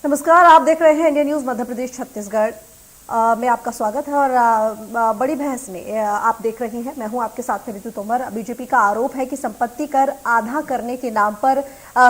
नमस्कार, आप देख रहे हैं इंडिया न्यूज मध्य प्रदेश छत्तीसगढ़ में आपका स्वागत है। और बड़ी बहस में आप देख रहे हैं, मैं हूं आपके साथ ऋतु तोमर। बीजेपी का आरोप है कि संपत्ति कर आधा करने के नाम पर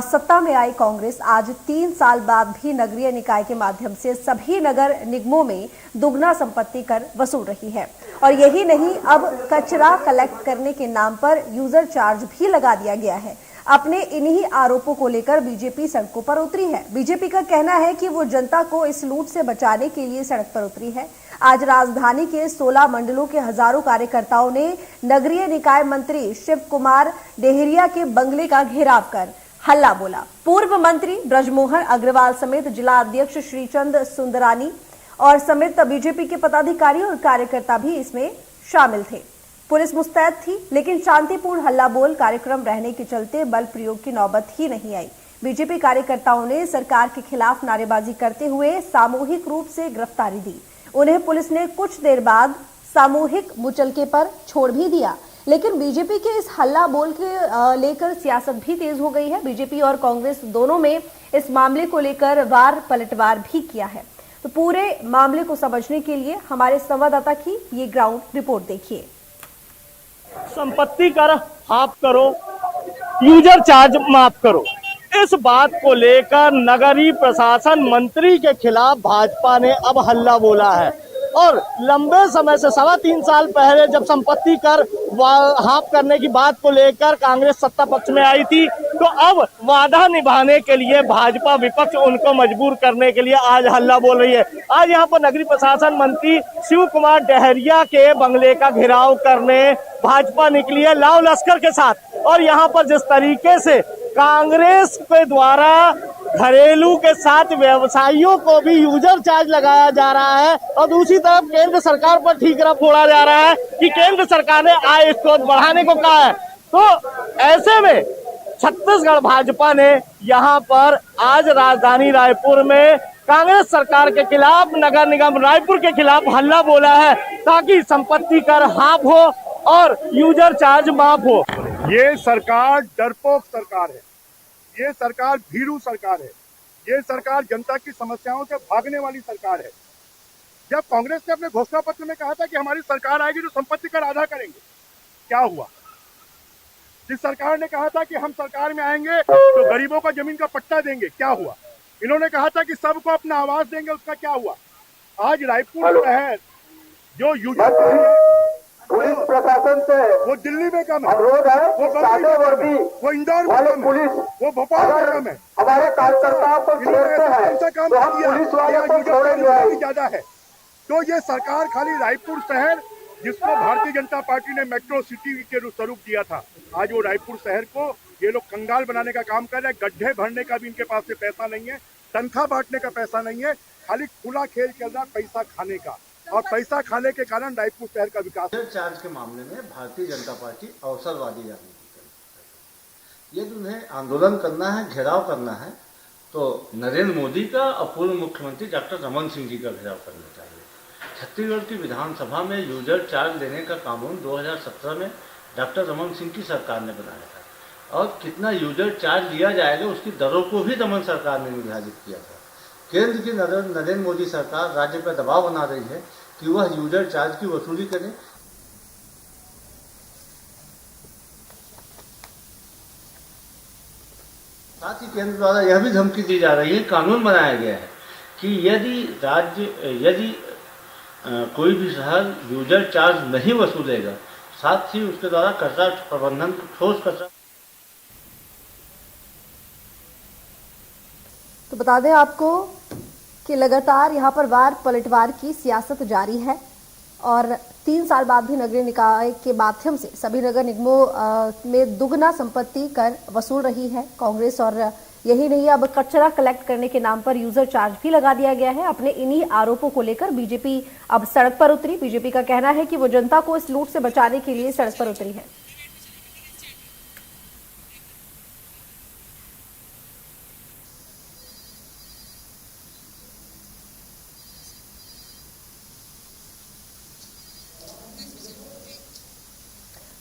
सत्ता में आई कांग्रेस आज 3 साल बाद भी नगरीय निकाय के माध्यम से सभी नगर निगमों में दुगना संपत्ति कर वसूल रही है। और यही नहीं, अब कचरा कलेक्ट करने के नाम पर यूजर चार्ज भी लगा दिया गया है। अपने इन्हीं आरोपों को लेकर बीजेपी सड़कों पर उतरी है। बीजेपी का कहना है कि वो जनता को इस लूट से बचाने के लिए सड़क पर उतरी है। आज राजधानी के 16 मंडलों के हजारों कार्यकर्ताओं ने नगरीय निकाय मंत्री शिव कुमार डेहरिया के बंगले का घेराव कर हल्ला बोला। पूर्व मंत्री ब्रजमोहन अग्रवाल समेत जिला अध्यक्ष श्रीचंद सुंदरानी और समेत बीजेपी के पदाधिकारी और कार्यकर्ता भी इसमें शामिल थे। पुलिस मुस्तैद थी, लेकिन शांतिपूर्ण हल्ला बोल कार्यक्रम रहने के चलते बल प्रयोग की नौबत ही नहीं आई। बीजेपी कार्यकर्ताओं ने सरकार के खिलाफ नारेबाजी करते हुए सामूहिक रूप से गिरफ्तारी दी। उन्हें पुलिस ने कुछ देर बाद सामूहिक मुचलके पर छोड़ भी दिया। लेकिन बीजेपी के इस हल्ला बोल के लेकर सियासत भी तेज हो गई है। बीजेपी और कांग्रेस दोनों में इस मामले को लेकर वार पलटवार भी किया है। तो पूरे मामले को समझने के लिए हमारे संवाददाता की ये ग्राउंड रिपोर्ट देखिए। संपत्ति कर हाफ करो, यूजर चार्ज माफ करो, इस बात को लेकर नगरीय प्रशासन मंत्री के खिलाफ भाजपा ने अब हल्ला बोला है। और लंबे समय से 3.25 साल पहले जब संपत्ति कर हाफ करने की बात को लेकर कांग्रेस सत्ता पक्ष में आई थी, तो अब वादा निभाने के लिए भाजपा विपक्ष उनको मजबूर करने के लिए आज हल्ला बोल रही है। आज यहाँ पर नगरीय प्रशासन मंत्री शिव कुमार डेहरिया के बंगले का घेराव करने भाजपा निकली है लाव लश्कर के साथ। और यहाँ पर जिस तरीके से कांग्रेस के द्वारा घरेलू के साथ व्यवसायियों को भी यूजर चार्ज लगाया जा रहा है और दूसरी तरफ केंद्र सरकार पर ठीकरा फोड़ा जा रहा है कि केंद्र सरकार ने आय स्रोत बढ़ाने को कहा है, तो ऐसे में छत्तीसगढ़ भाजपा ने यहाँ पर आज राजधानी रायपुर में कांग्रेस सरकार के खिलाफ, नगर निगम रायपुर के खिलाफ हल्ला बोला है ताकि संपत्ति कर हाफ हो और यूजर चार्ज माफ हो। ये सरकार डरपोक सरकार है, ये सरकार भीरू सरकार है, ये सरकार जनता की समस्याओं से भागने वाली सरकार है। जब कांग्रेस ने अपने घोषणा पत्र में कहा था कि हमारी सरकार आएगी तो संपत्ति कर आधा करेंगे, क्या हुआ? जिस सरकार ने कहा था कि हम सरकार में आएंगे तो गरीबों को जमीन का पट्टा देंगे, क्या हुआ? इन्होंने कहा था कि सबको अपना आवाज देंगे, उसका क्या हुआ? आज रायपुर शहर जो यूजर पुलिस प्रशासन से वो दिल्ली में कम है, अनुरोध है, वो सादे वर्दी वो इंदौर में कम पुलिस, है, वो भोपाल में कम है। हमारे कार्यकर्ताओं को छोड़ते हैं तो हम पुलिस वाले को छोड़ेंगे ज्यादा है। तो ये सरकार खाली रायपुर शहर, जिसको भारतीय जनता पार्टी ने मेट्रो सिटी के स्वरूप दिया था, आज वो रायपुर शहर को ये लोग कंगाल बनाने का काम कर रहे हैं। गड्ढे भरने का भी इनके पास से पैसा नहीं है, तनख्वाह बांटने का पैसा नहीं है, खाली खुला खेल चल रहा पैसा खाने का। और पैसा खाने के कारण रायपुर शहर का विकास। चार्ज के मामले में भारतीय जनता पार्टी अवसरवादी राजनीति करती है। यदि उन्हें आंदोलन करना है, घेराव करना है, तो नरेंद्र मोदी का और पूर्व मुख्यमंत्री डॉक्टर रमन सिंह जी का घेराव करना चाहिए। छत्तीसगढ़ की विधानसभा में यूजर चार्ज लेने का कानून 2017 में डॉक्टर रमन सिंह की सरकार ने बनाया था और कितना यूजर चार्ज लिया जाएगा उसकी दरों को भी रमन सरकार ने निर्धारित किया था। केंद्र की नरेंद्र मोदी सरकार राज्य पर दबाव बना रही है कि वह यूजर चार्ज की वसूली करे। साथ ही केंद्र द्वारा यह भी धमकी दी जा रही है, कानून बनाया गया है कि यदि कोई भी शहर यूजर चार्ज नहीं वसूलेगा, साथ ही उसके द्वारा कचरा प्रबंधन, ठोस कचरा। तो बता दें आपको कि लगातार यहाँ पर वार पलटवार की सियासत जारी है और 3 साल बाद भी नगरीय निकाय के माध्यम से सभी नगर निगमों में दुगना संपत्ति कर वसूल रही है कांग्रेस। और यही नहीं, अब कचरा कलेक्ट करने के नाम पर यूजर चार्ज भी लगा दिया गया है। अपने इन्हीं आरोपों को लेकर बीजेपी अब सड़क पर उतरी। बीजेपी का कहना है कि वो जनता को इस लूट से बचाने के लिए सड़क पर उतरी है।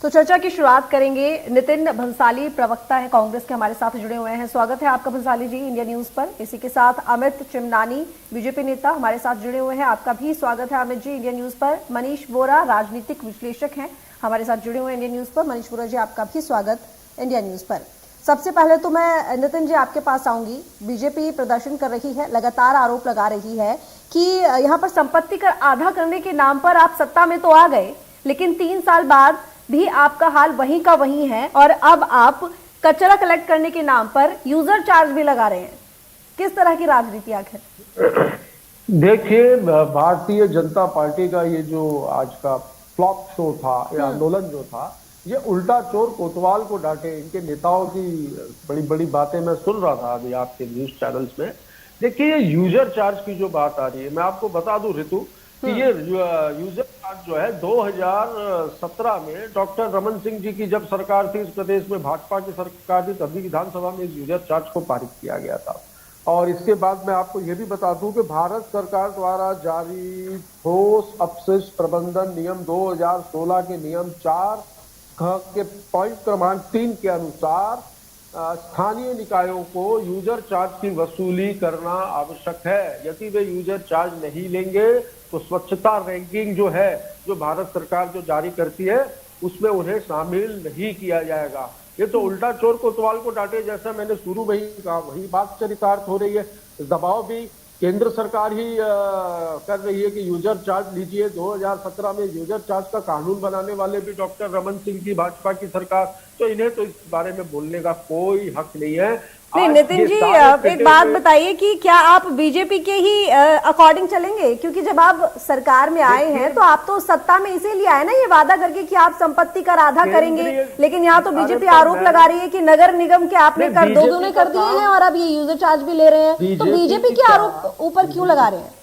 तो तो चर्चा की शुरुआत करेंगे। नितिन भंसाली प्रवक्ता है कांग्रेस के, हमारे साथ जुड़े हुए हैं। स्वागत है आपका भंसाली जी इंडिया न्यूज पर। इसी के साथ अमित चिमनानी बीजेपी नेता हमारे साथ जुड़े हुए हैं, आपका भी स्वागत है अमित जी इंडिया न्यूज पर। मनीष वोरा राजनीतिक विश्लेषक हैं, हमारे साथ जुड़े हुए हैं इंडिया न्यूज पर। मनीष वोरा जी आपका भी स्वागत इंडिया न्यूज पर। सबसे पहले तो मैं नितिन जी आपके पास आऊंगी। बीजेपी प्रदर्शन कर रही है, लगातार आरोप लगा रही है कि यहाँ पर संपत्ति कर आधा करने के नाम पर आप सत्ता में तो आ गए, लेकिन 3 साल बाद भी आपका हाल वहीं का वहीं है और अब आप कचरा कलेक्ट करने के नाम पर यूजर चार्ज भी लगा रहे हैं। किस तरह की राजनीति आखिर? देखिए, भारतीय जनता पार्टी का ये जो आज का फ्लॉप शो था या आंदोलन जो था, ये उल्टा चोर कोतवाल को डांटे, इनके नेताओं की बड़ी बड़ी बातें मैं सुन रहा था अभी आपके न्यूज चैनल्स में। देखिए, ये यूजर चार्ज की जो बात आ रही है, मैं आपको बता दूं ऋतु कि ये यूजर चार्ज जो है 2017 में डॉक्टर रमन सिंह जी की जब सरकार थी, इस प्रदेश में भाजपा की सरकार थी, तभी विधानसभा में इस यूजर चार्ज को पारित किया गया था। और इसके बाद मैं आपको ये भी बता दूं कि भारत सरकार द्वारा जारी ठोस अपशिष्ट प्रबंधन नियम 2016 के नियम 4 के पॉइंट क्रमांक 3 के अनुसार स्थानीय निकायों को यूजर चार्ज की वसूली करना आवश्यक है। यदि वे यूजर चार्ज नहीं लेंगे तो स्वच्छता रैंकिंग जो है, जो भारत सरकार जो जारी करती है, उसमें उन्हें शामिल नहीं किया जाएगा। ये तो उल्टा चोर कोतवाल को डांटे, जैसा मैंने शुरू में ही कहा, वही बात चरितार्थ हो रही है। दबाव भी केंद्र सरकार ही कर रही है कि यूजर चार्ज लीजिए। 2017 में यूजर चार्ज का कानून बनाने वाले भी डॉक्टर रमन सिंह की भाजपा की सरकार, तो इन्हें तो इस बारे में बोलने का कोई हक नहीं है। नहीं नितिन जी, एक बात बताइए कि क्या आप बीजेपी के ही अकॉर्डिंग चलेंगे? क्योंकि जब आप सरकार में आए हैं तो आप तो सत्ता में इसीलिए आए ना, ये वादा करके कि आप संपत्ति कर आधा करेंगे, लेकिन यहाँ तो बीजेपी आरोप लगा रही है कि नगर निगम के आपने कर 2 गुने कर दिए हैं और अब ये यूजर चार्ज भी ले रहे हैं, तो बीजेपी के आरोप ऊपर क्यों लगा रहे हैं?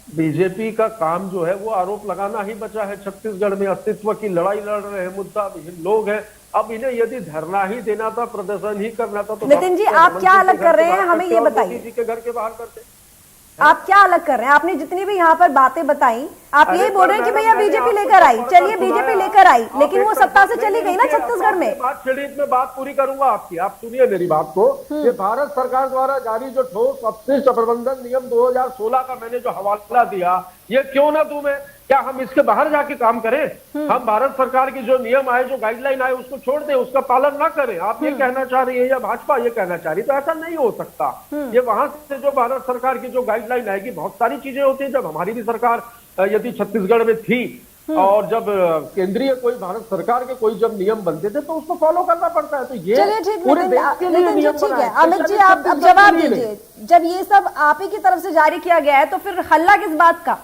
बीजेपी का काम जो है वो आरोप लगाना ही बचा है। छत्तीसगढ़ में अस्तित्व की लड़ाई लड़ रहे हैं, मुद्दा लोग हैं। अब इन्हें यदि धरना ही देना था, प्रदर्शन ही करना था, तो नितिन जी आप क्या अलग कर रहे हैं, हमें ये बताइए। जी के घर के बाहर करते आप क्या अलग कर रहे हैं? आपने जितनी भी यहाँ पर बातें बताई, आप यही बोल रहे हैं कि भैया बीजेपी लेकर आई, चलिए बीजेपी लेकर आई, लेकिन वो सत्ता से चली गई ना छत्तीसगढ़ में। बात छिड़ी में बात पूरी करूंगा आपकी, आप सुनिए मेरी बात को। ये भारत सरकार द्वारा जारी जो ठोस अपशिष्ट प्रबंधन नियम 2016 का मैंने जो हवाला दिया, ये क्यों ना तुम्हें, क्या हम इसके बाहर जाके काम करें? हम भारत सरकार की जो नियम आए, जो गाइडलाइन आए, उसको छोड़ दें, उसका पालन ना करें? आप ये कहना चाह रही है या भाजपा ये कहना चाह रही? तो ऐसा नहीं हो सकता। ये वहां से जो भारत सरकार की जो गाइडलाइन आएगी, बहुत सारी चीजें होती है। जब हमारी भी सरकार यदि छत्तीसगढ़ में थी और जब केंद्रीय कोई भारत सरकार के कोई जब नियम बनते थे तो उसको फॉलो करना पड़ता है। तो ये चलिए ठीक पूरे देश के लिए नियम ठीक बना है। है। अमित जी आप अब जवाब दीजिए, जब ये सब आप ही की तरफ से जारी किया गया है तो फिर हल्ला किस बात का?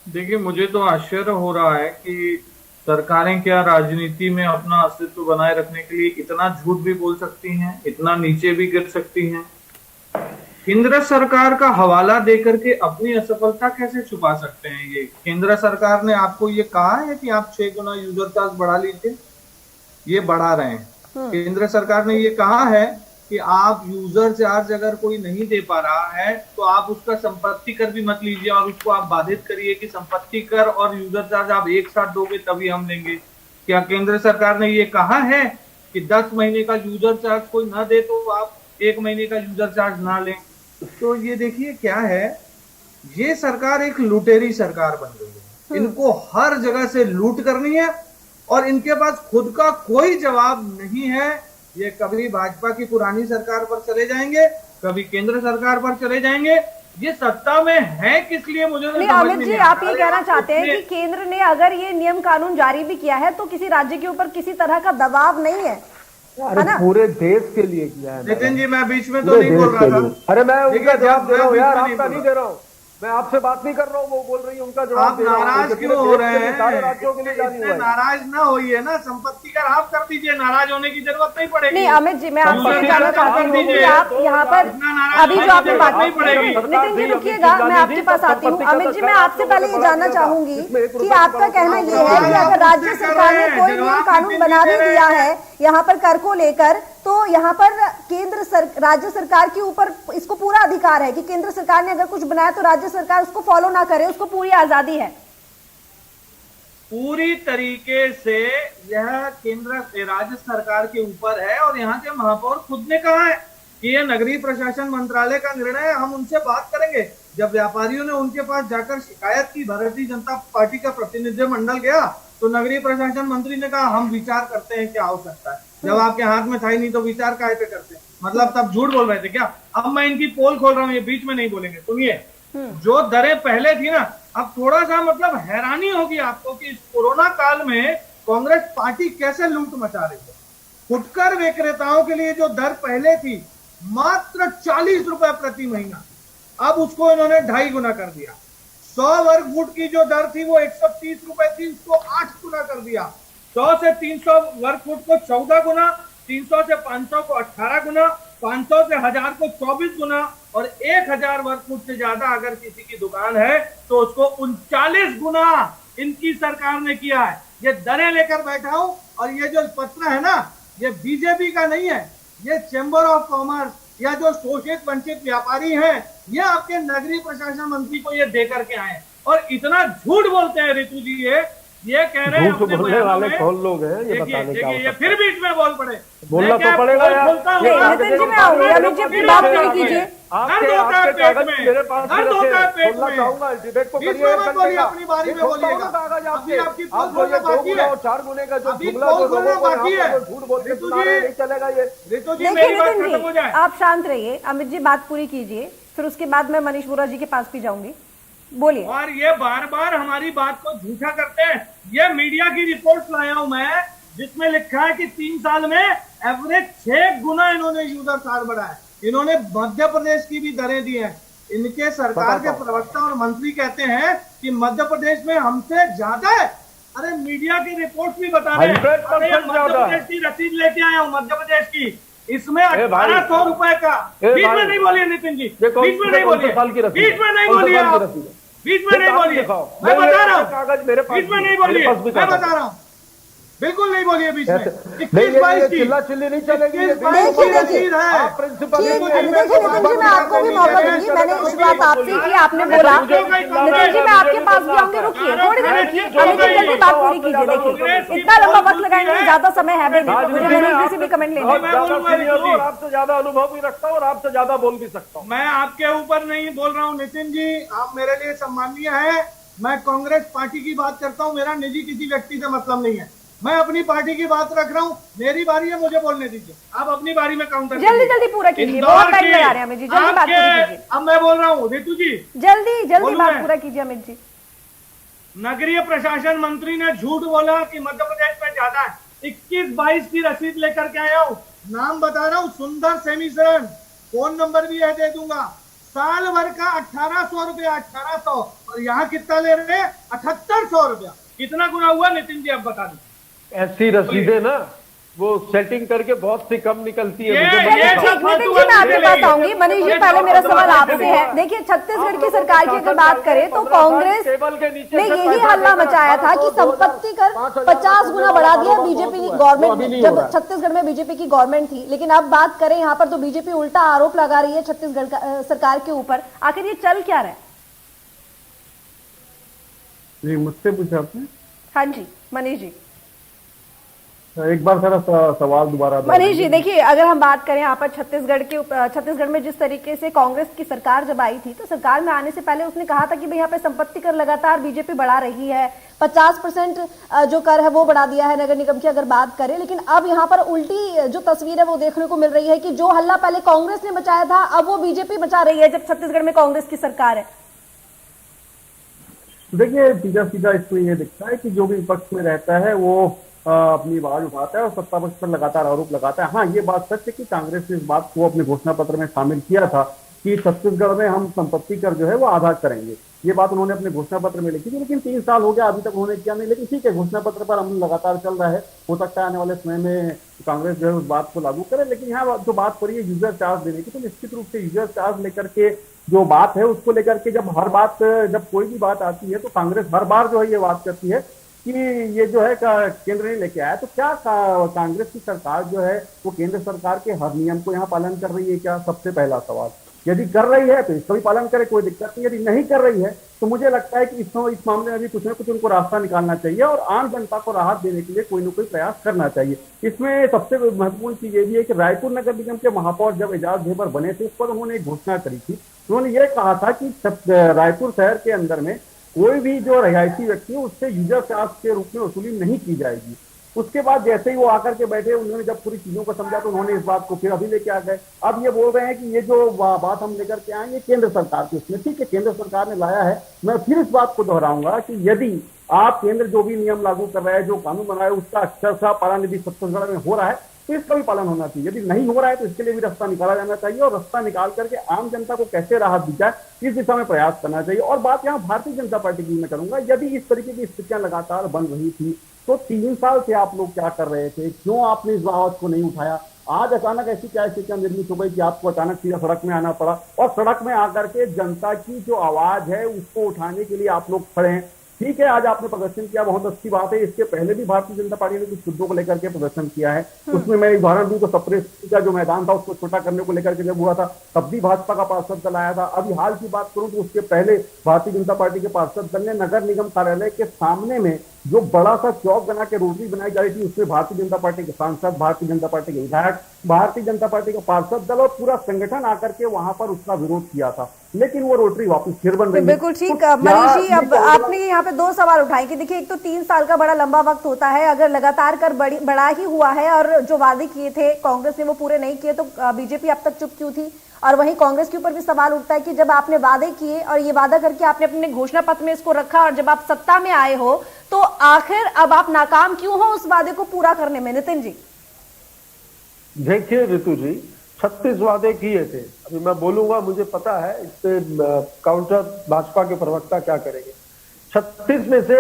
देखिए, मुझे तो आश्चर्य हो रहा है कि सरकारें क्या राजनीति में अपना अस्तित्व बनाए रखने के लिए इतना झूठ भी बोल सकती हैं, इतना नीचे भी गिर सकती हैं। केंद्र सरकार का हवाला देकर के अपनी असफलता कैसे छुपा सकते हैं? ये केंद्र सरकार ने आपको ये कहा है कि आप 6 गुना यूजर चार्ज बढ़ा लीजिए, ये बढ़ा रहे हैं। केंद्र सरकार ने ये कहा है कि आप यूजर चार्ज अगर कोई नहीं दे पा रहा है तो आप उसका संपत्ति कर भी मत लीजिए और उसको आप बाधित करिए कि संपत्ति कर और यूजर चार्ज आप एक साथ दोगे तभी हम लेंगे। क्या केंद्र सरकार ने ये कहा है कि 10 महीने का यूजर चार्ज कोई ना दे तो आप 1 महीने का यूजर चार्ज ना लें? तो ये देखिए क्या है, ये सरकार एक लुटेरी सरकार बन गई है। इनको हर जगह से लूट करनी है और इनके पास खुद का कोई जवाब नहीं है। ये कभी भाजपा की पुरानी सरकार पर चले जाएंगे, कभी केंद्र सरकार पर चले जाएंगे। ये सत्ता में है किस लिए मुझे नहीं अमित जी, आप ये कहना चाहते हैं कि केंद्र ने अगर ये नियम कानून जारी भी किया है तो किसी राज्य के ऊपर किसी तरह का दबाव नहीं है, अरे पूरे देश के लिए किया है। नितिन जी, मैं बीच में तो नहीं बोल रहा था। अरे मैं उनका जवाब दे रहा हूँ यार, आपका नहीं दे रहा हूँ। मैं आपसे बात नहीं कर रहा हूँ, वो बोल रही है उनका जवाब आप नाराज क्यों हो रहे हैं? सारे राज्यों के लिए जानी हुई है। नाराज ना होइए ना, संपत्ति कर आप कर दीजिए, नाराज होने की जरूरत नहीं पड़ेगी। नहीं अमित जी, मैं आपसे ये जानना चाहती हूँ कि आप यहाँ पर अभी जो आपने बात की, नितिन जी रुकिएगा, मैं आपके पास आती हूँ। अमित जी, मैं आपसे पहले ये जानना चाहूंगी कि आपका कहना ये है कि अगर राज्य सरकार ने कोई नियम कानून बना भी दिया है यहाँ पर कर को लेकर, तो यहाँ पर राज्य सरकार के ऊपर इसको पूरा अधिकार है कि केंद्र सरकार ने अगर कुछ बनाया तो राज्य सरकार उसको फॉलो ना करे, उसको पूरी आजादी है। पूरी तरीके से यह केंद्र राज्य सरकार के ऊपर है। और यहाँ के महापौर खुद ने कहा है कि यह नगरीय प्रशासन मंत्रालय का निर्णय है, हम उनसे बात करेंगे। जब व्यापारियों ने उनके पास जाकर शिकायत की, भारतीय जनता पार्टी का प्रतिनिधिमंडल गया तो नगरीय प्रशासन मंत्री ने कहा हम विचार करते हैं क्या हो सकता है। जब आपके हाथ में था ही नहीं तो विचार काहे पे करते हैं? मतलब तब झूठ बोल रहे थे क्या? अब मैं इनकी पोल खोल रहा हूँ, ये बीच में नहीं बोलेंगे। सुनिए, जो दरें पहले थी ना, अब थोड़ा सा मतलब हैरानी होगी आपको कि इस कोरोना काल में कांग्रेस पार्टी कैसे लूट मचा रही है। फुटकर विक्रेताओं के लिए जो दर पहले थी मात्र 40 रुपए प्रति महीना, अब उसको इन्होंने 2.5 गुना कर दिया। 100 वर्ग फुट की जो दर थी वो 130 रुपए थी, उसको 8 गुना कर दिया। 100 से 300 वर्ग फुट को 14 गुना, 300 से 500 को 18 गुना, 500 से 1000 को 24 गुना, और 1000 वर्ग फुट से ज्यादा अगर किसी की दुकान है तो उसको 39 गुना इनकी सरकार ने किया है। ये दरें लेकर बैठा हूं, और ये जो पत्र है ना, ये बीजेपी का नहीं है, ये चैम्बर ऑफ कॉमर्स या जो शोषित वंचित व्यापारी हैं, ये आपके नगरीय प्रशासन मंत्री को ये दे करके आए। और इतना झूठ बोलते हैं ऋतु जी, ये कह रहे हैं झूठ बोलने वाले कौन लोग हैं ये बताने का। ये फिर बीच में बोल पड़े, बोलना तो पड़ेगा यार। नितिन जी मैं आऊंगी, अमित जी अपनी बात पूरी कीजिए। आपके कागज मेरे पास भी रखे, खोलना चाहूंगा, डिबेट को करिए। अपनी बारी में बोलिएगा। कागज अभी आपके, आपकी आप जो ये 2 गुना और 4 गुने का जो जुमला जो लोगों को यहाँ पर झूठ बोल के सुना रहे, नहीं चलेगा ये। ऋतु जी देखिए मेरी बात नितिन खत्म हो जी जाए। आप शांत रहिए, अमित जी बात पूरी कीजिए, फिर उसके बाद मैं मनीष वोरा जी के पास भी जाऊंगी। बोलिए। और ये बार बार हमारी बात को झूठा करते हैं। ये मीडिया की रिपोर्ट लाया हूं मैं, जिसमें लिखा है कि 3 साल में एवरेज 6 गुना इन्होंने यूजर चार्ज बढ़ाया। इन्होंने मध्य प्रदेश की भी दरें दी हैं। इनके सरकार के प्रवक्ता और मंत्री कहते हैं कि मध्य प्रदेश में हमसे ज्यादा है। अरे मीडिया की रिपोर्ट भी बता रहे हैं। मध्य प्रदेश की रसीद लेके आया हूँ, मध्य प्रदेश की, इसमें 1800 रुपए का। बीच में नहीं बोलिए नितिन जी, बीच में नहीं बोलिए, बीच में नहीं बोलिए, बीच में नहीं बोलिए, मैं बता रहा हूँ, कागज मेरे पास, बीच में नहीं बोलिए, मैं बता रहा हूँ, बिल्कुल नहीं बोलिए बीच में। 21-22 की चिल्ला चिल्ली नहीं चलेगी। देखिए नितिन जी मैं आपको भी मौका दूंगी। मैंने शुरुआत आपसे की, आपने बोला। नितिन जी मैं आपके पास भी आऊंगी, रुकिए थोड़ी देर रुकिए, अमित जी जल्दी बात पूरी कीजिए। देखिए इतना लंबा वक्त लगाएंगे तो ज्यादा समय है भी नहीं, मुझे मनीष जी से भी कमेंट लेना है। आपसे ज्यादा अनुभव भी रखता हूँ और आपसे ज्यादा बोल भी सकता हूँ। मैं आपके ऊपर नहीं बोल रहा हूँ नितिन जी, आप मेरे लिए सम्माननीय है। मैं कांग्रेस पार्टी की बात करता हूँ, मेरा निजी किसी व्यक्ति से मतलब नहीं है। मैं अपनी पार्टी की बात रख रहा हूँ, मेरी बारी है, मुझे बोलने दीजिए। आप अपनी बारी में काउंटर जल्दी जल्दी पूरा कीजिए, बहुत टाइम लगा रहे हैं अमित जी, जल्दी बात पूरी कीजिए। अब मैं बोल रहा हूँ ऋतु जी, जल्दी बात पूरा कीजिए अमित जी। नगरीय प्रशासन मंत्री ने झूठ बोला कि मध्य प्रदेश में ज्यादा है। 21-22 की रसीद लेकर के आया हूँ, नाम बता रहा हूँ, सुंदर सेमीशरण, फोन नंबर भी है दे दूंगा। साल भर का 1800 रुपया, 1800, और यहाँ कितना ले रहे हैं? 7800 रुपया। कितना गुना हुआ नितिन जी, अब बता दीजिए। ऐसी रसीदें ना वो सेटिंग करके बहुत सी कम निकलती है। ठीक, नितिन जी मैं आपके पास आऊंगी। मनीष जी पहले मेरा सवाल आपसे है। देखिए छत्तीसगढ़ की सरकार की अगर बात करें तो कांग्रेस ने यही हल्ला मचाया था कि संपत्ति कर 50 गुना बढ़ा दिया बीजेपी की गवर्नमेंट, जब छत्तीसगढ़ में बीजेपी की गवर्नमेंट थी। लेकिन अब बात करें यहाँ पर तो बीजेपी उल्टा आरोप लगा रही है छत्तीसगढ़ सरकार के ऊपर। आखिर ये चल क्या रहा है? जी मुझसे पूछा आपने? हाँ जी मनीष जी, एक बार सारा सवाल दोबारा। मनीष जी देखिए, अगर हम बात करें यहाँ पर छत्तीसगढ़ में जिस तरीके से कांग्रेस की सरकार जब आई थी तो सरकार में आने से पहले उसने कहा था कि भाई यहाँ पे संपत्ति कर लगातार बीजेपी बढ़ा रही है, 50% जो कर है वो बढ़ा दिया है नगर निगम की अगर बात करें। लेकिन अब यहाँ पर उल्टी जो तस्वीर है वो देखने को मिल रही है कि जो हल्ला पहले कांग्रेस ने मचाया था अब वो बीजेपी मचा रही है जब छत्तीसगढ़ में कांग्रेस की सरकार है। देखिए सीधा सीधा इसमें ये दिखता है कि जो भी विपक्ष में रहता है वो अपनी आवाज उठाता है और सत्ता पक्ष पर लगातार आरोप लगाता है। हाँ ये बात सच है कि कांग्रेस ने इस बात को अपने घोषणा पत्र में शामिल किया था कि छत्तीसगढ़ में हम संपत्ति कर जो है वो आधा करेंगे। ये बात उन्होंने अपने घोषणा पत्र में लिखी थी, लेकिन 3 साल हो गया अभी तक उन्होंने किया नहीं। लेकिन ठीक है, घोषणा पत्र पर अमल लगातार चल रहा है, हो सकता है आने वाले समय में कांग्रेस जो है उस बात को लागू करे। लेकिन यहाँ जो बात हो रही है यूजर चार्ज देने की, तो निश्चित रूप से यूजर चार्ज लेकर के जो बात है उसको लेकर के जब कोई भी बात आती है तो कांग्रेस हर बार जो है ये बात करती है कि ये जो है केंद्र ने लेके आया। तो क्या कांग्रेस की सरकार जो है वो केंद्र सरकार के हर नियम को यहाँ पालन कर रही है क्या? सबसे पहला सवाल। यदि कर रही है तो इसका भी पालन करे, कोई दिक्कत नहीं। यदि नहीं कर रही है तो मुझे लगता है कि इस मामले में भी कुछ ना कुछ उनको रास्ता निकालना चाहिए और आम जनता को राहत देने के लिए कोई ना कोई प्रयास करना चाहिए। इसमें सबसे महत्वपूर्ण चीज ये भी है कि रायपुर नगर निगम के महापौर जब एजाज ढेबर बने थे, उस पर उन्होंने एक घोषणा करी थी। उन्होंने ये कहा था कि रायपुर शहर के अंदर में कोई भी जो रिहायशी व्यक्ति है उससे यूजर चार्ज के रूप में वसूली नहीं की जाएगी। उसके बाद जैसे ही वो आकर के बैठे, उन्होंने जब पूरी चीजों को समझा तो उन्होंने इस बात को फिर अभी लेके आ गए। अब ये बोल रहे हैं कि ये जो बात हम लेकर के आएंगे केंद्र सरकार की, उसमें ठीक है केंद्र सरकार ने लाया है। मैं फिर इस बात को दोहराऊंगा कि यदि आप केंद्र जो भी नियम लागू कर रहा है, जो कानून बना है, उसका अक्षरशः पालन यदि छत्तीसगढ़ में हो रहा है तो इसका भी पालन होना चाहिए। यदि नहीं हो रहा है तो इसके लिए भी रास्ता निकाला जाना चाहिए और रास्ता निकाल करके आम जनता को कैसे राहत दी जाए इस दिशा में प्रयास करना चाहिए। और बात यहाँ भारतीय जनता पार्टी की मैं करूंगा, यदि इस तरीके की स्थितियां लगातार बन रही थी तो 3 साल से आप लोग क्या कर रहे थे, क्यों आपने इस आवाज को नहीं उठाया? आज अचानक ऐसी क्या स्थितियां निर्मित हो गई कि आपको अचानक सीधा सड़क में आना पड़ा और सड़क में आकर के जनता की जो आवाज है उसको उठाने के लिए आप लोग खड़े हैं। ठीक है, आज आपने प्रदर्शन किया, बहुत अच्छी बात है। इसके पहले भी भारतीय जनता पार्टी ने कुछ मुद्दों को लेकर के प्रदर्शन किया है। उसमें मैं उदाहरण दूं तो सप्रेस का जो मैदान था उसको छोटा करने को लेकर के जब हुआ था तब भी भाजपा का पार्षद दल आया था। अभी हाल की बात करूं तो उसके पहले भारतीय जनता पार्टी के पार्षद दल ने नगर निगम कार्यालय के सामने में जो बड़ा सा चौक बना के रोटरी बनाई जा रही थी उसमें भारतीय जनता पार्टी के सांसद, भारतीय जनता पार्टी के विधायक, भारतीय जनता पार्टी का पार्षद दल और पूरा संगठन आकर के वहां पर उसका विरोध किया था, लेकिन वो रोटरी वापस फिर बन रही है। बिल्कुल ठीक। मनीष जी, अब आपने यहाँ पे 2 सवाल उठाए कि देखिए, एक तो 3 साल का बड़ा लंबा वक्त होता है, अगर लगातार कर बड़ा ही हुआ है और जो वादे किए थे कांग्रेस ने वो पूरे नहीं किए तो बीजेपी अब तक चुप क्यों थी? और वहीं कांग्रेस के ऊपर भी सवाल उठता है कि जब आपने वादे किए और ये वादा करके आपने अपने घोषणा पत्र में इसको रखा और जब आप सत्ता में आए हो तो आखिर अब आप नाकाम क्यों हो उस वादे को पूरा करने में? नितिन जी देखिए ऋतु जी, 36 वादे किए थे। अभी मैं बोलूंगा, मुझे पता है इस पे काउंटर भाजपा के प्रवक्ता क्या करेंगे। 36 में से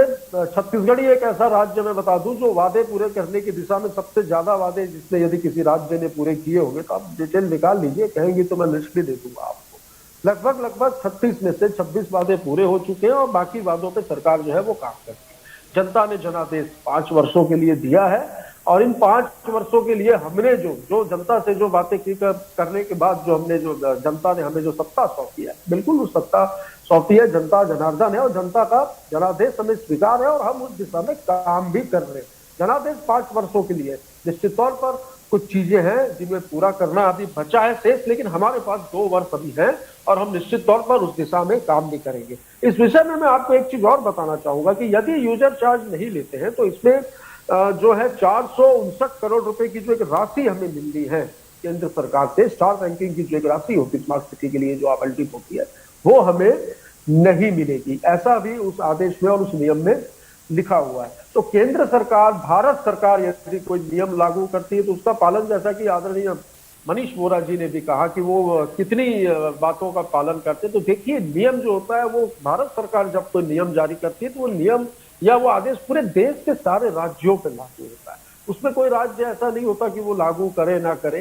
छत्तीसगढ़ ही एक ऐसा राज्य मैं बता दूं जो वादे पूरे करने की दिशा में सबसे ज्यादा वादे जिसने यदि किसी राज्य ने पूरे किए होंगे तो आप डिटेल निकाल लीजिए, कहेंगे तो मैं लिस्ट भी दे दूंगा आपको। लगभग 36 में से 26 वादे पूरे हो चुके हैं और बाकी वादों पे सरकार जो है वो काम करती है। जनता ने जनादेश 5 वर्षों के लिए दिया है और इन 5 वर्षों के लिए हमने जो जनता से जो बातें की करने के बाद जो हमने जो जनता ने हमें जो सत्ता सौंपी है, बिल्कुल उस सत्ता सौंपी है, जनता जनार्दन है और जनता का जनादेश हमें स्वीकार है और हम उस दिशा में काम भी कर रहे हैं। जनादेश 5 वर्षों के लिए निश्चित तौर पर कुछ चीजें हैं जिन्हें पूरा करना अभी बचा है शेष, लेकिन हमारे पास 2 वर्ष अभी है और हम निश्चित तौर पर उस दिशा में काम भी करेंगे। इस विषय में मैं आपको एक चीज और बताना चाहूंगा कि यदि यूजर चार्ज नहीं लेते हैं तो इसमें जो है 459 करोड़ रुपए की जो एक राशि हमें मिल रही है केंद्र सरकार से, स्टार रैंकिंग की जो एक राशि होती है स्मार्ट सिटी के लिए जो आवंटित होती है वो हमें नहीं मिलेगी, ऐसा भी उस आदेश में और उस नियम में लिखा हुआ है। तो केंद्र सरकार, भारत सरकार यदि कोई नियम लागू करती है तो उसका पालन, जैसा कि आदरणीय मनीष वोरा जी ने भी कहा कि वो कितनी बातों का पालन करते हैं, तो देखिए नियम जो होता है वो भारत सरकार जब कोई नियम जारी करती है तो वो नियम या वो आदेश पूरे देश के सारे राज्यों पर लागू होता है। उसमें कोई राज्य ऐसा नहीं होता कि वो लागू करे ना करे,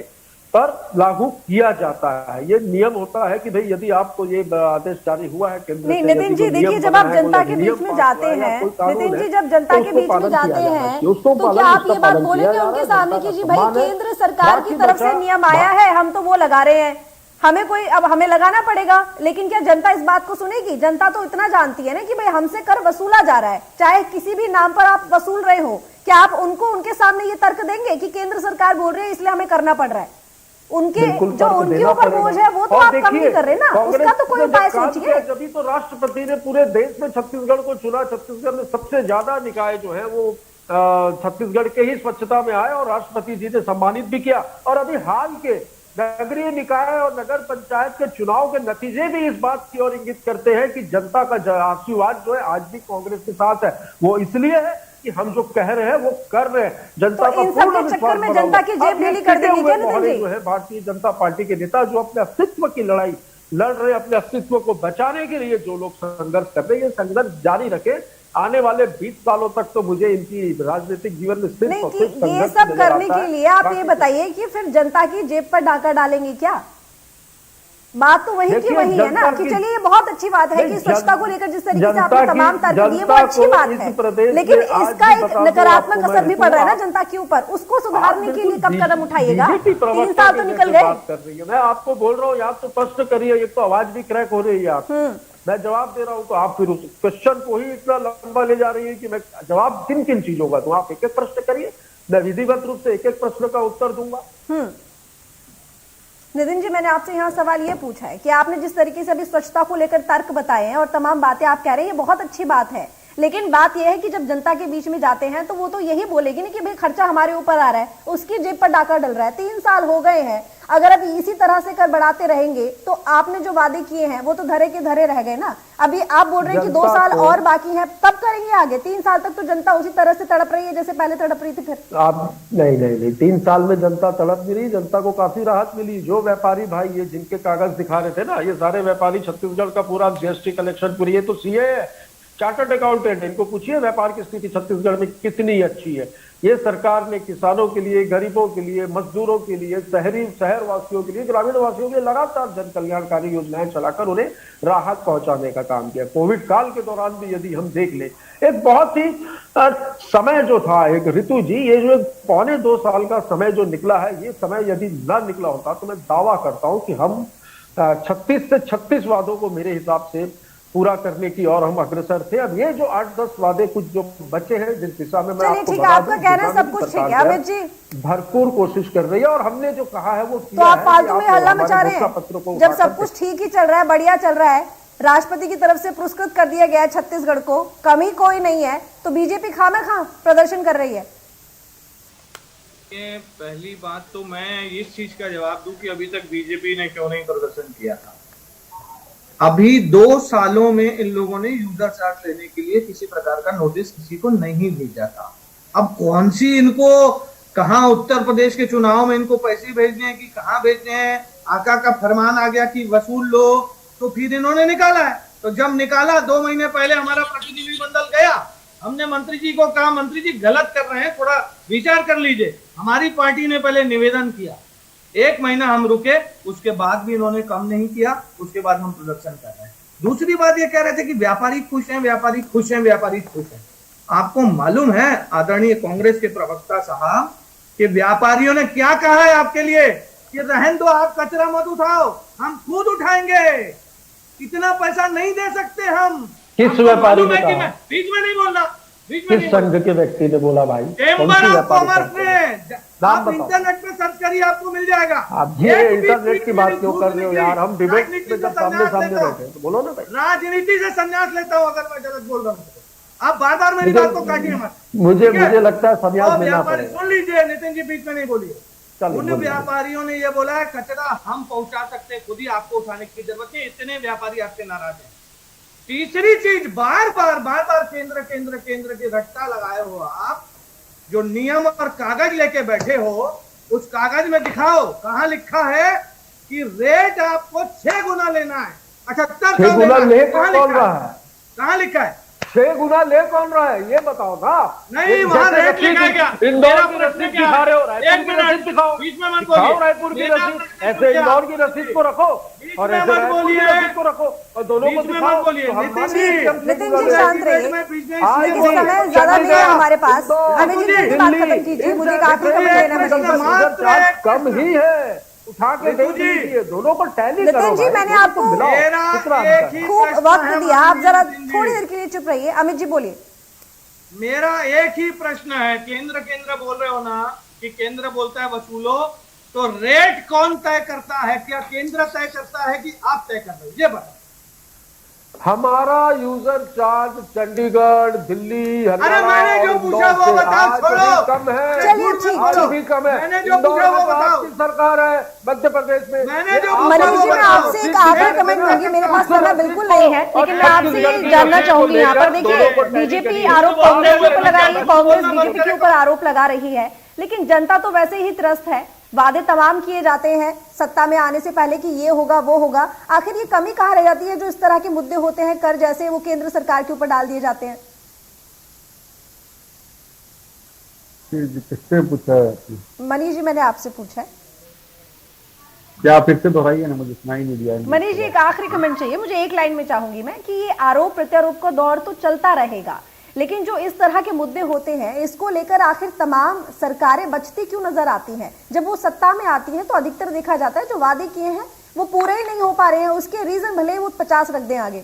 पर लागू किया जाता है। ये नियम होता है कि भाई यदि आपको ये आदेश जारी हुआ है केंद्र से, नितिन जी देखिए, जब आप जनता के बीच में जाते हैं, नितिन जी जब जनता के बीच में जाते हैं तो क्या आप ये बात बोलेंगे उनके सामने कि जी भाई केंद्र सरकार की तरफ से नियम आया है, हम तो वो लगा रहे हैं, हमें कोई अब हमें लगाना पड़ेगा? लेकिन क्या जनता इस बात को सुनेगी? जनता तो इतना जानती है ना कि भाई हमसे कर वसूला जा रहा है, चाहे किसी भी नाम पर आप वसूल रहे हो। क्या आप उनके सामने ये तर्क देंगे कि केंद्र सरकार बोल रही है इसलिए हमें करना पड़ रहा है? उनके जो उनके ऊपर बोझ है वो तो आप कम नहीं कर रहे ना, उसका तो कोई उपाय सोचिए। जब तो राष्ट्रपति ने पूरे देश में छत्तीसगढ़ को चुना, छत्तीसगढ़ में सबसे ज्यादा निकाय जो है वो छत्तीसगढ़ के ही स्वच्छता में आए और राष्ट्रपति जी ने सम्मानित भी किया। और अभी हाल के नगरीय निकाय और नगर पंचायत के चुनाव के नतीजे भी इस बात की ओर इंगित करते हैं कि जनता का आशीर्वाद जो है आज भी कांग्रेस के साथ है। वो इसलिए है कि हम जो कह रहे हैं वो कर रहे हैं। जनता तो इन सब के चक्कर में जनता की जेब ढीली कर देंगे क्या नितिन जी? जो है भारतीय जनता पार्टी के नेता जो अपने अस्तित्व की लड़ाई लड़ रहे, अपने अस्तित्व को बचाने के लिए जो लोग संघर्ष कर रहे हैं, संघर्ष जारी रखे। आने वाले 20 सालों तक तो मुझे इनकी राजनीतिक जीवन में सिर्फ ये सब करने के लिए आप ये बताइए कि फिर जनता की जेब पर डाका डालेंगे क्या? बात तो वही की देखिए, वही है ना जनता कि की- चलिए ये बहुत अच्छी बात है कि नहीं, स्वच्छता को लेकर जिस तरीके से जनता आपने की- तमाम तरकीब दी है वो जनता अच्छी को बात इस है, प्रदेश लेकिन में आज इसका भी एक बता दूं नकारात्मक आपको, असर भी मैं पड़ रहा है ना देखूं, जनता के ऊपर, उसको सुधारने के लिए कब कदम उठाइएगा? बीजेपी 3 प्रवक्ता साल तो की निकल जैसे गए। बात कर रही है, मैं आपको बोल रहा हूँ आप तो प्रश्न करिए, एक तो आवाज भी क्रैक हो रही है आप, मैं जवाब दे रहा हूँ तो आप फिर उस क्वेश्चन को ही इतना लंबा ले जा रही है कि मैं जवाब किन किन चीजों का दूं? आप एक एक प्रश्न करिए, मैं विधिवत रूप से एक एक प्रश्न का उत्तर दूंगा। नितिन जी, मैंने आपसे यहाँ सवाल ये पूछा है कि आपने जिस तरीके से अभी स्वच्छता को लेकर तर्क बताए हैं और तमाम बातें आप कह रहे हैं, ये बहुत अच्छी बात है, लेकिन बात यह है कि जब जनता के बीच में जाते हैं तो वो तो यही बोलेगी ना कि भाई खर्चा हमारे ऊपर आ रहा है, उसकी जेब पर डाका डल रहा है। 3 साल हो गए हैं, अगर अब इसी तरह से कर बढ़ाते रहेंगे तो आपने जो वादे किए हैं वो तो धरे के धरे रह गए ना। अभी आप बोल रहे हैं कि 2 साल और बाकी है, कब करेंगे आगे? 3 साल तक तो जनता उसी तरह से तड़प रही है जैसे पहले तड़प रही थी। फिर आप नहीं 3 साल में जनता तड़प नहीं रही, जनता को काफी राहत मिली। जो व्यापारी भाई ये जिनके कागज दिखा रहे थे ना, ये सारे व्यापारी छत्तीसगढ़ का पूरा जीएसटी कलेक्शन पूरी, ये तो सीए है, चार्टर्ड अकाउंटेंट, इनको पूछिए व्यापार की स्थिति छत्तीसगढ़ में कितनी अच्छी है। ये सरकार ने किसानों के लिए, गरीबों के लिए, मजदूरों के लिए, शहर वासियों के लिए, ग्रामीण वासियों के लिए लगातार जन कल्याणकारी योजनाएं चलाकर उन्हें राहत पहुंचाने का काम किया। कोविड काल के दौरान भी यदि हम देख ले, एक बहुत ही समय जो था, एक ऋतु जी, ये जो 1.25-2 साल का समय जो निकला है, ये समय यदि ना निकला होता तो मैं दावा करता हूं कि हम 36 से 36 वादों को मेरे हिसाब से पूरा करने की और हम अग्रसर थे। अब ये जो 8-10 वादे कुछ जो बचे हैं जिस दिशा में मैं आपको ठीक है, बता आपका दूं, कहना दिशा में सब कुछ सरकार ठीक है। जो अमित जी, भरपूर कोशिश कर रही है और हमने जो कहा है वो तो किया आप है फालतू कि में आप हल्ला हमारे मचा रहे घोषणा पत्र को हैं जब उठा सब करके- कुछ ठीक ही चल रहा है, बढ़िया चल रहा है, राष्ट्रपति की तरफ से पुरस्कृत कर दिया गया है छत्तीसगढ़ को, कमी कोई नहीं है, तो बीजेपी खामखा प्रदर्शन कर रही है। पहली बात तो मैं इस चीज का जवाब दूं कि अभी तक बीजेपी ने क्यों नहीं प्रदर्शन किया था। अभी 2 सालों में इन लोगों ने यूजर चार्ज लेने के लिए किसी प्रकार का नोटिस किसी को नहीं भेजा था। अब कौन सी इनको कहां उत्तर प्रदेश के चुनाव में इनको पैसे भेजने हैं कि कहां भेजने हैं, आका का फरमान आ गया कि वसूल लो, तो फिर इन्होंने निकाला है। तो जब निकाला 2 महीने पहले हमारा प्रतिनिधिमंडल गया, हमने मंत्री जी को कहा मंत्री जी गलत कर रहे हैं, थोड़ा विचार कर लीजिए। हमारी पार्टी ने पहले निवेदन किया, 1 महीना हम रुके, उसके बाद भी इन्होंने कम नहीं किया, उसके बाद हम प्रदर्शन कर रहे हैं। दूसरी बात ये कह रहे थे कि व्यापारी खुश हैं, व्यापारी खुश हैं, व्यापारी खुश हैं। आपको मालूम है आदरणीय कांग्रेस के प्रवक्ता साहब कि व्यापारियों ने क्या कहा है आपके लिए कि रहन दो, आप कचरा मत उठाओ, हम खुद उठाएंगे, इतना पैसा नहीं दे सकते हम। किस व्यापारी ने कहा? बीच में नहीं बोलना, बीच में किस नहीं बोलना। संघ के व्यक्ति ने बोला भाई? चेंबर ऑफ कॉमर्स ने, नाम आप बताओ। इंटरनेट पे सर्च करिए, आपको मिल जाएगा। आप ये एक भी इंटरनेट ट्वीट की में बात नहीं क्यों झूठ कर रहे हो निकली। यार? हम डिबेट राजनीति में से जब सामने संन्यास सामने लेता हूं। बैठे तो बोलो ना भाई। राजनीति से संन्यास लेता हूं अगर मैं गलत बोल रहा हूं। आप बार बार मेरी बात को काटिए मत। मुझे ठीक है? मुझे लगता है संन्यास और लेना व्यापारी पड़ेगा। सुन लीजिए, नितिन जी बीच में नहीं बोलिए। चलो, उन बोलिए। व्यापारियों ने ये बोला है कचरा हम पहुंचा सकते हैं, खुद ही आपको उठाने की जरूरत नहीं, इतने व्यापारी आपसे नाराज हैं। तीसरी चीज, बार बार केंद्र के रट्टा लगाए हो आप, जो नियम और कागज लेके बैठे हो, उस कागज में दिखाओ कहां लिखा है कि रेट आपको 6 गुना लेना है, 78 6 गुना ले कहां कौन लिखा रहा है? है? कहां लिखा है? 6 गुना ले कौन रहा है ये बताओ ना। नहीं, वहां जैसे रेट रसीद लिखा गया। इंदौर मेरा की प्रश्न रसीद क्या दिखा है? रहे हो, एक रायपुर की मिनट, रसीद दिखाओ, बीच में मत दिखाओ बोलिए। रायपुर की मेरा रसीद, प्रश्न ऐसे क्या? इंदौर की रसीद को रखो बीच और में ऐसे मत रायपुर की बोलिए। रसीद को रखो और दोनों को बीच में दिखाओ। मत बोलिए। तो हम नितिन मानेंगे जी, कि हम नितिन छह जी गुना शांत ले। रहिए। आज लेकिन भी समय ज्यादा नहीं है हमारे पास। अमित जी जल्दी बात खत्म कीजिए, मुझे काफी समय लेना पड़ेगा। कम ही है, उठा के देख लीजिए, दोनों को टैली करो नितिन जी, भाई, मैंने दोनों को आपको मिलाओ। मेरा कितना एक अंतर है? ही खूब प्रश्न वक्त है दिया, आप जरा नितिन जी। थोड़ी देर के लिए चुप रहिए। अमित जी बोलिए। मेरा एक ही प्रश्न है, केंद्र बोल रहे हो ना कि केंद्र बोलता है वसूलो, तो रेट कौन तय करता है? क्या केंद्र तय करता है कि आप तय कर रहे हो? ये बताओ। हमारा यूजर चार्ज चंडीगढ़, दिल्ली, हरियाणा मैंने जो और पूछा इंदौर वो से बताओ, आज छोड़ो। भी कम है। चलिए, ठीक, आज ठीक। भी कम है। मैंने जो इंदौर पूछा वो में तो बताओ। आपकी सरकार है मध्य प्रदेश में। मैंने जो आप पूछा मनीष जी, मैं आपसे एक आखिरी कमेंट दूंगी, मेरे पास समय बिल्कुल नहीं है, लेकिन मैं आपसे ये जानना चाहूंगी यहाँ पर। देखिए, बीजेपी आरोप कांग्रेस के ऊपर लगा रही है, कांग्रेस बीजेपी के ऊपर आरोप लगा रही है, लेकिन जनता तो वैसे ही त्रस्त है। वादे तमाम किए जाते हैं सत्ता में आने से पहले कि ये होगा वो होगा, आखिर ये कमी कहाँ रह जाती है जो इस तरह के मुद्दे होते हैं, कर जैसे, वो केंद्र सरकार के ऊपर डाल दिए जाते हैं? किससे पूछा है? मनीष जी, मैंने आपसे पूछा है। क्या फिर से दोहराइए ना, मुझे सुनाई नहीं दिया। मनीष जी, एक आखिरी कमेंट चाहिए मुझे, एक लाइन में चाहूंगी मैं कि ये आरोप प्रत्यारोप का दौर तो चलता रहेगा, लेकिन जो इस तरह के मुद्दे होते हैं इसको लेकर आखिर तमाम सरकारें बचती क्यों नजर आती हैं? जब वो सत्ता में आती हैं तो अधिकतर देखा जाता है जो वादे किए हैं वो पूरे ही नहीं हो पा रहे हैं, उसके रीजन भले वो 50 रख दें आगे।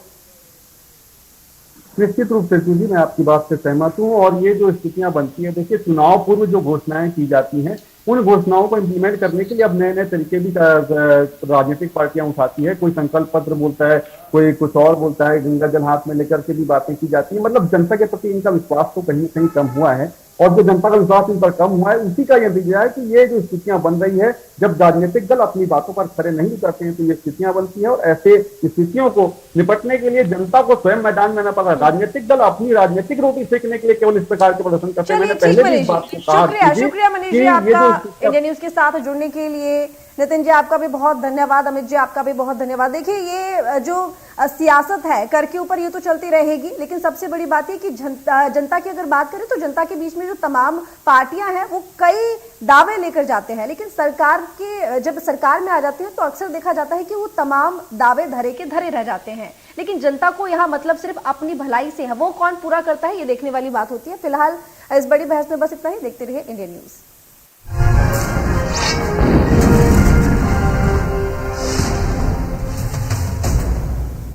निश्चित रूप से जी, मैं आपकी बात से सहमत हूँ। और ये जो स्थितियां बनती है, देखिए चुनाव पूर्व जो घोषणाएं की जाती हैं उन घोषणाओं को इम्प्लीमेंट करने के लिए अब नए नए तरीके भी राजनीतिक पार्टियां उठाती है। कोई संकल्प पत्र बोलता है, कोई कुछ और बोलता है, गंगा जल हाथ में लेकर के भी बातें की जाती है। मतलब जनता के प्रति इनका विश्वास तो कहीं न कहीं कम हुआ है, और जो जनता का विश्वास इन पर कम हुआ है उसी का यह नतीजा है कि ये जो स्थितियां बन रही है, जब राजनीतिक दल अपनी बातों पर खड़े नहीं उतरते हैं तो ये स्थितियां बनती है। और ऐसे स्थितियों को निपटने के लिए जनता को स्वयं मैदान में आना पड़ा। राजनीतिक दल अपनी राजनीतिक रोटी सेकने के लिए केवल इस प्रकार के प्रदर्शन करते हैं। मैंने पहले भी इस बात को कहा, शुक्रिया मनीष जी आपका इंडिया न्यूज के साथ जुड़ने के लिए। नितिन जी आपका भी बहुत धन्यवाद, अमित जी आपका भी बहुत धन्यवाद। देखिए ये जो सियासत है कर के ऊपर ये तो चलती रहेगी, लेकिन सबसे बड़ी बात है कि जनता की अगर बात करें तो जनता के बीच में जो तमाम पार्टियां हैं वो कई दावे लेकर जाते हैं, लेकिन सरकार के जब सरकार में आ जाते हैं तो अक्सर देखा जाता है कि वो तमाम दावे धरे के धरे रह जाते हैं, लेकिन जनता को यहाँ मतलब सिर्फ अपनी भलाई से है, वो कौन पूरा करता है ये देखने वाली बात होती है। फिलहाल इस बड़ी बहस में बस इतना ही। देखते रहिए इंडिया न्यूज।